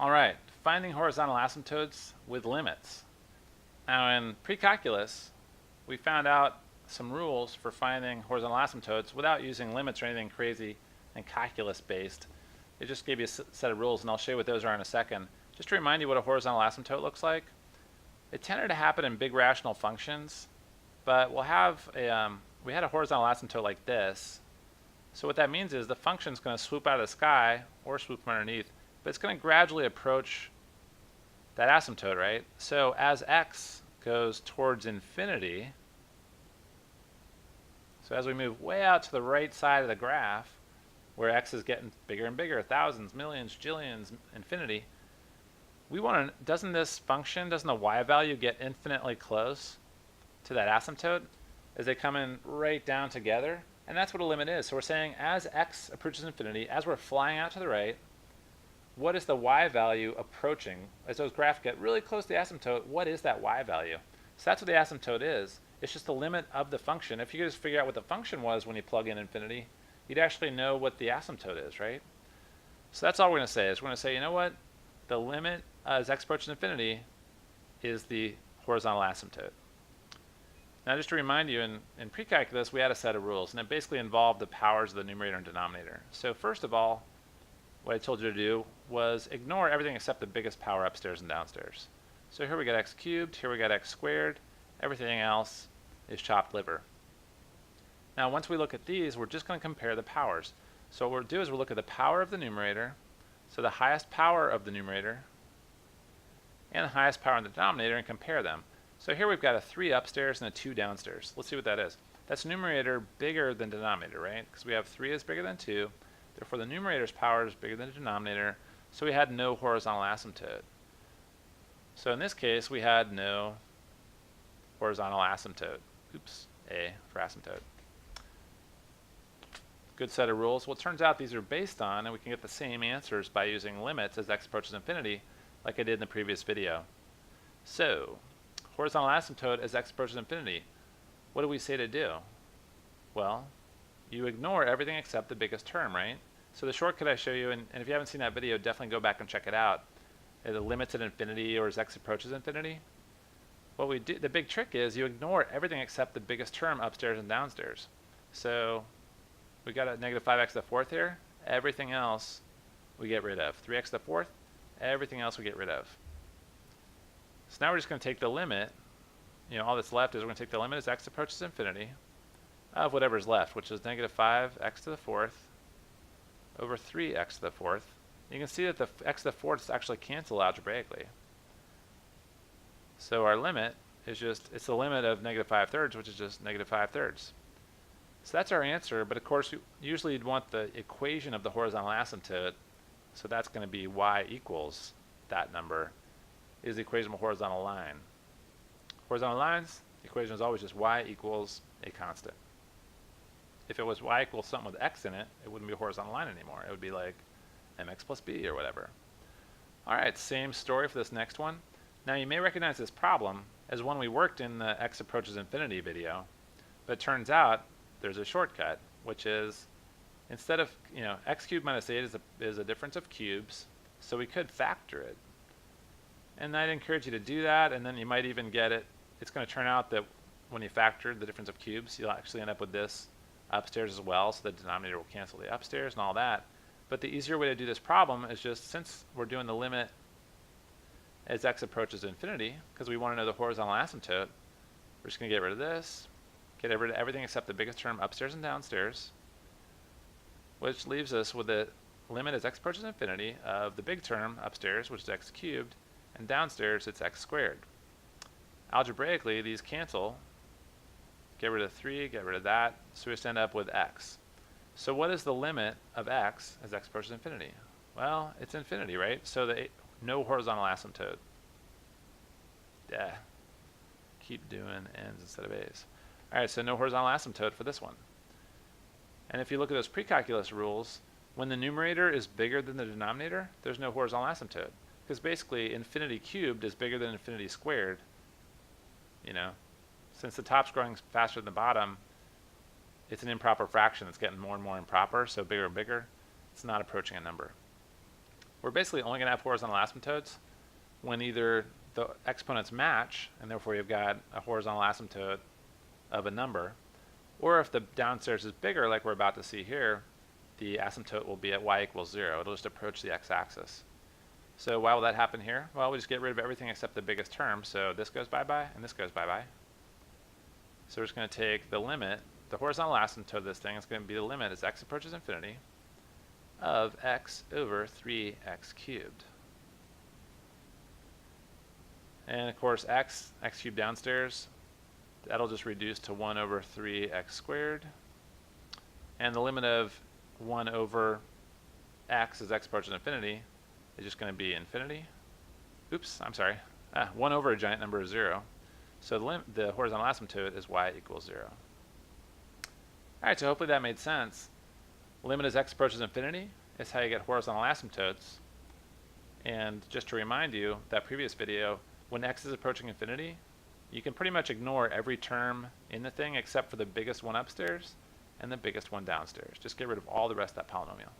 All right, finding horizontal asymptotes with limits. Now in pre-calculus, we found out some rules for finding horizontal asymptotes without using limits or anything crazy and calculus based. It just gave you a set of rules, and I'll show you what those are in a second. Just to remind you what a horizontal asymptote looks like, it tended to happen in big rational functions, but we'll have we had a horizontal asymptote like this. So what that means is the function is going to swoop out of the sky or swoop from underneath, but it's going to gradually approach that asymptote, right? So as x goes towards infinity, so as we move way out to the right side of the graph, where x is getting bigger and bigger, thousands, millions, jillions, infinity, we want to, doesn't the y value get infinitely close to that asymptote as they come in right down together? And that's what a limit is. So we're saying as x approaches infinity, as we're flying out to the right, what is the y value approaching? As those graphs get really close to the asymptote, what is that y value? So that's what the asymptote is. It's just the limit of the function. If you could just figure out what the function was when you plug in infinity, you'd actually know what the asymptote is, right? So that's all we're going to say is we're going to say, you know what? The limit as x approaches infinity is the horizontal asymptote. Now just to remind you, in pre-calculus we had a set of rules, and it basically involved the powers of the numerator and denominator. So first of all, what I told you to do was ignore everything except the biggest power upstairs and downstairs. So here we got x cubed, here we got x squared, everything else is chopped liver. Now once we look at these, we're just going to compare the powers. So what we'll do is we'll look at the power of the numerator, so the highest power of the numerator, and the highest power in the denominator, and compare them. So here we've got a 3 upstairs and a 2 downstairs. Let's see what that is. That's numerator bigger than denominator, right? Because we have 3 is bigger than 2. Therefore, the numerator's power is bigger than the denominator. So we had no horizontal asymptote. So in this case, we had no horizontal asymptote. Oops, A for asymptote. Good set of rules. Well, it turns out these are based on, and we can get the same answers by using limits as x approaches infinity, like I did in the previous video. So, horizontal asymptote as x approaches infinity. What do we say to do? Well, you ignore everything except the biggest term, right? So the shortcut I show you, and if you haven't seen that video, definitely go back and check it out. The limits at infinity or as x approaches infinity. What we do, the big trick is you ignore everything except the biggest term upstairs and downstairs. So we got a negative 5x to the fourth here. Everything else we get rid of. 3x to the fourth, everything else we get rid of. So now we're just going to take the limit, all that's left is we're going to take the limit as x approaches infinity of whatever's left, which is negative 5x to the fourth over 3x to the fourth. You can see that the x to the fourth actually cancel algebraically. So our limit is just, it's the limit of negative 5/3, which is just negative 5/3. So that's our answer, but of course usually you'd want the equation of the horizontal asymptote, so that's going to be y equals that number, is the equation of a horizontal line. Horizontal lines, the equation is always just y equals a constant. If it was y equals something with x in it, it wouldn't be a horizontal line anymore. It would be like mx plus b or whatever. Alright, same story for this next one. Now you may recognize this problem as one we worked in the x approaches infinity video, but it turns out there's a shortcut, which is instead of, x cubed minus 8 is a difference of cubes, so we could factor it. And I'd encourage you to do that, and then you might even get it. It's going to turn out that when you factor the difference of cubes, you'll actually end up with this upstairs as well, so the denominator will cancel the upstairs and all that. But the easier way to do this problem is just, since we're doing the limit as x approaches infinity, because we want to know the horizontal asymptote, we're just going to get rid of this, get rid of everything except the biggest term upstairs and downstairs, which leaves us with the limit as x approaches infinity of the big term upstairs, which is x cubed, and downstairs it's x squared. Algebraically, these cancel. Get rid of 3, get rid of that, so we just end up with x. So what is the limit of x as x approaches infinity? Well, it's infinity, right? So no horizontal asymptote. Yeah. Keep doing n's instead of a's. Alright, so no horizontal asymptote for this one. And if you look at those pre-calculus rules, when the numerator is bigger than the denominator, there's no horizontal asymptote. Because basically, infinity cubed is bigger than infinity squared. Since the top's growing faster than the bottom, it's an improper fraction. It's getting more and more improper, so bigger and bigger. It's not approaching a number. we're basically only going to have horizontal asymptotes when either the exponents match, and therefore you've got a horizontal asymptote of a number, or if the downstairs is bigger, like we're about to see here, the asymptote will be at y equals 0. It'll just approach the x-axis. So why will that happen here? Well, we just get rid of everything except the biggest term. So this goes bye-bye, and this goes bye-bye. So we're just going to take the limit. The horizontal asymptote of this thing is going to be the limit as x approaches infinity of x over 3x cubed. And of course, x cubed downstairs, that'll just reduce to 1 over 3x squared. And the limit of 1 over x as x approaches infinity is just going to be infinity. Oops, I'm sorry. 1 over a giant number is 0. So the horizontal asymptote is y equals 0. All right, so hopefully that made sense. Limit as x approaches infinity is how you get horizontal asymptotes. And just to remind you, that previous video, when x is approaching infinity, you can pretty much ignore every term in the thing except for the biggest one upstairs and the biggest one downstairs. Just get rid of all the rest of that polynomial.